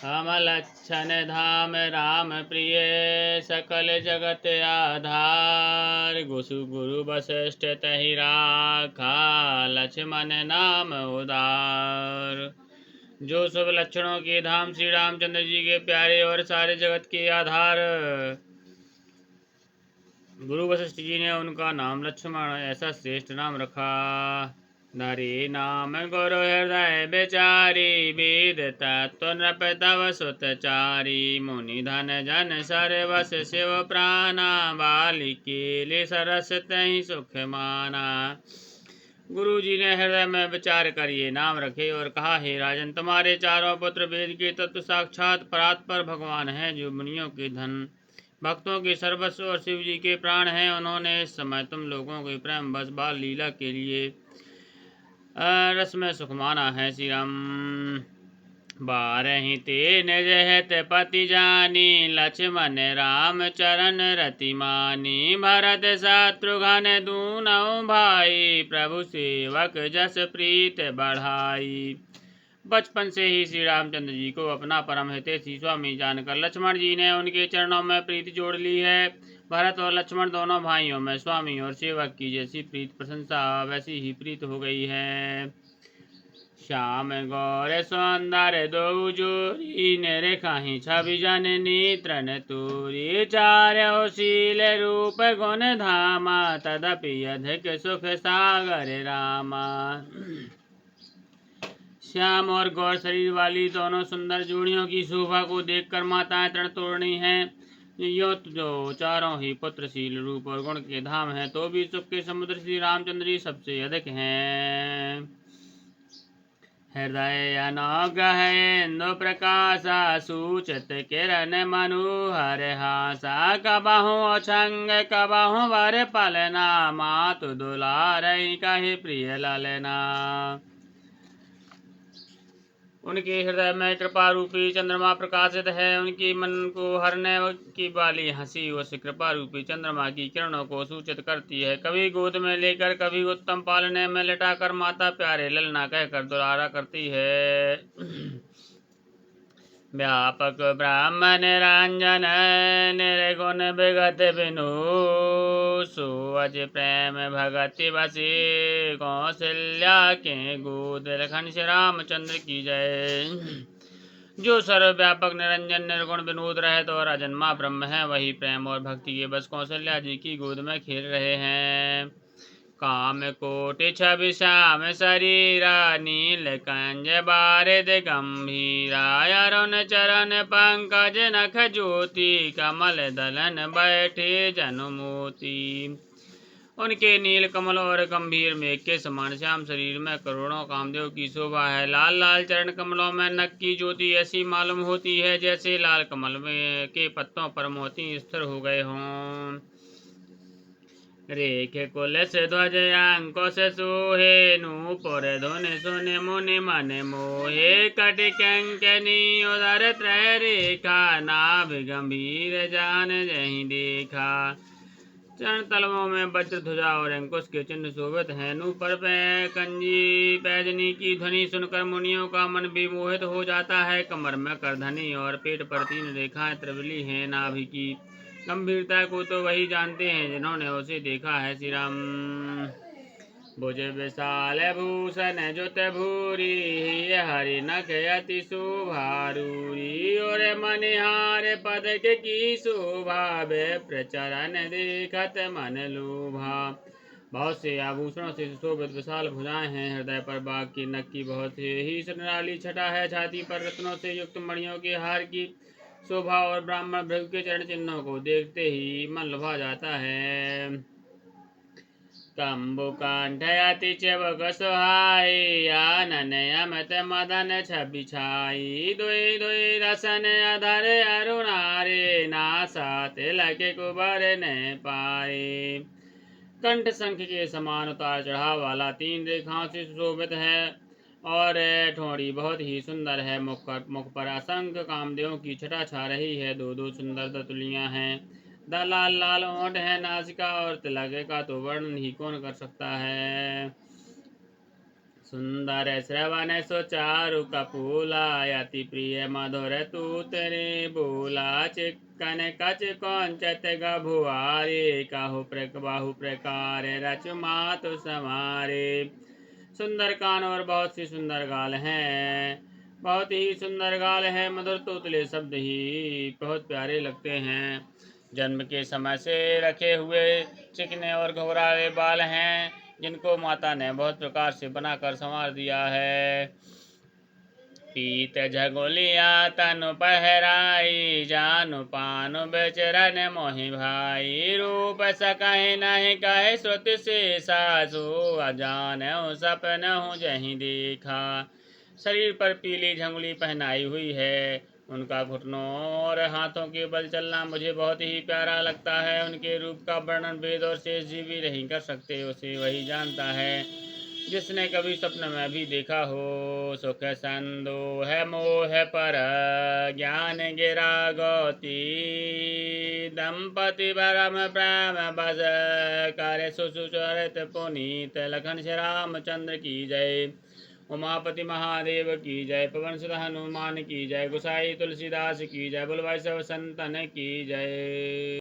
हम लक्षण धाम राम प्रिय सकल जगत आधार। गुरु वशिष्ठ तहि राखा लक्ष्मण नाम उदार। जो सब लक्षणों के धाम श्री रामचंद्र जी के प्यारे और सारे जगत के आधार गुरु वशिष्ठ जी ने उनका नाम लक्ष्मण ऐसा श्रेष्ठ नाम रखा। नारी नाम गुरु हृदय बेचारी वेद तत्व नृप तव सुतचारी। मुनि धन जन सर्वस शिव प्राणा बालिके ले सरस तहि सुख माना। गुरु जी ने हृदय में विचार कर ये नाम रखे और कहा, हे राजन, तुम्हारे चारों पुत्र वेद के तत्व साक्षात परात्पर भगवान हैं, जो मुनियों के धन भक्तों के सर्वस्व और शिव जी के प्राण हैं। उन्होंने इस समय तुम लोगों के प्रेम बस बाल लीला के लिए रस में सुख माना है। श्री राम। बारहि ते निज हित पति जानी लक्ष्मण राम चरण रति मानी। भरत शत्रुघ्न दूनौ भाई प्रभु सेवक जस प्रीत बढ़ाई। बचपन से ही श्री रामचंद्र जी को अपना परम हितैषी स्वामी जानकर लक्ष्मण जी ने उनके चरणों में प्रीति जोड़ ली है। भरत और लक्ष्मण दोनों भाइयों में स्वामी और सेवक की जैसी प्रीत प्रशंसा वैसी ही प्रीत हो गई है। श्याम गौर सौंदर्य दो जोरी निरेखाहि छवि जननी तृण तूरी। चार्योशील रूप गुण धामा तदपि अधिक सुख सागर रामा। श्याम और गौर शरीर वाली दोनों सुंदर जोड़ियों की शोभा को देखकर माताएं तृण तोड़नी हैं। यो जो चारों ही पुत्रशील रूप और गुण के धाम हैं, तो भी सुख के समुद्र श्री रामचंद्र जी सबसे अधिक हैं। हृदय अनुग्रह इंदु प्रकाशा सूचत किरण मनोहर हासा। कबहु छंग कबहु वर पलना मातु दुलारहि कहि प्रिय ललना। उनके हृदय में कृपा रूपी चंद्रमा प्रकाशित है। उनकी मन को हरने की वाली हंसी उस कृपा रूपी चंद्रमा की किरणों को सूचित करती है। कभी गोद में लेकर कभी उत्तम पालने में लिटाकर माता प्यारे ललना कहकर दुलारा करती है। व्यापक ब्रह्म निरंजन निर्गुण विगत बिनु सुअज प्रेम भगति बसी। कौशल्या के गोद लखन श्री रामचंद्र की जय। जो सर्वव्यापक निरंजन निर्गुण विनोद रहत और अजन्मा ब्रह्म है, वही प्रेम और भक्ति के बस कौशल्या जी की गोद में खेल रहे हैं। काम कोटि छवि श्याम शरीरा नील कंज बारिद गंभीरा। अरुण चरण पंकज नख ज्योति कमल दलन बैठे जनुमोती। उनके नील कमल और गंभीर मेघ के समान श्याम शरीर में करोड़ों कामदेव की शोभा है। लाल लाल चरण कमलों में नख की ज्योति ऐसी मालूम होती है जैसे लाल कमल में के पत्तों पर मोती स्थिर हो गए हों। रेख कुल से ध्वज अंकुश सोहे नूपुर धुन सुन मुनि मन मोहे। कटि कंकनी उदर त्रय रेखा नाभ गंभीर जान जहीं देखा। चरण तलवों में वज्र ध्वजा और अंकुश के चिन्ह शोभित हैं। नूपुर पे कंजी पैजनी की ध्वनि सुनकर मुनियों का मन भी मोहित हो जाता है। कमर में करधनी और पेट पर 3 रेखाएं त्रिवली हैं। नाभि की गंभीरता को तो वही जानते हैं जिन्होंने उसे देखा है। श्री राम। भुज विशाल भूषण जुत भूरी हरि नख अति शोभारूरी। और मनिहार पदक की शोभा विप्र चरण देखत मन लोभा। बहुत से आभूषणों से सुशोभित विशाल भुजाएं हैं। हृदय पर बाघ की नख की बहुत ही सुनहली छटा है। छाती पर रत्नों से युक्त मणियों के हार की शोभा और ब्राह्मण भृगु के चरण चिन्हों को देखते ही मन लुभा जाता है। कंबु कंठ अति चिबुक सुहाई आनन अमित मदन छवि छाई। दुई दुई रसन अधर अरुणारे नासा तिलक कुबर न पाए। कंठ शंख के समान उतार चढ़ाव वाला 3 रेखाओं से सुशोभित है और ठोड़ी बहुत ही सुंदर है। मुख पर असंख्य कामदेवों की छटा छा रही है। 2-2 सुंदर दतुलियां हैं। लाल लाल ओंठ है। नासिका और तिलक का तो वर्णन ही कौन कर सकता है। सुंदर श्रवण सुचारु कपूला अति प्रिय मधुर तू तेरे बोला चिक्कन कच कौंचत गभुआरे बाहु प्रकार रच मातु समारे। सुंदर कान और बहुत सी सुंदर गाल हैं, बहुत ही सुंदर गाल है, मधुर तोतले शब्द ही बहुत प्यारे लगते हैं। जन्म के समय से रखे हुए चिकने और घुंघराले बाल हैं, जिनको माता ने बहुत प्रकार से बनाकर संवार दिया है। पीत झगुलिया तनु पहराई जानु पानु बेचरन मोहि भाई। रूप सकहि नहीं कहे श्रुति से सासु अजान सपन हूँ जही देखा। शरीर पर पीली झंगुली पहनाई हुई है, उनका घुटनों और हाथों के बल चलना मुझे बहुत ही प्यारा लगता है। उनके रूप का वर्णन वेद और शेष जी भी नहीं कर सकते, उसे वही जानता है जिसने कभी स्वप्न में भी देखा हो। सुख संदोह मोह पर ज्ञान गिरा गौती दंपति परम प्रेम बस कार्य सुचरित पुनीत। लखन श्री रामचंद्र की जय, उमापति महादेव की जय, पवन सुत हनुमान की जय, गोसाई तुलसीदास की जय, बोल भाई सब संतन की जय।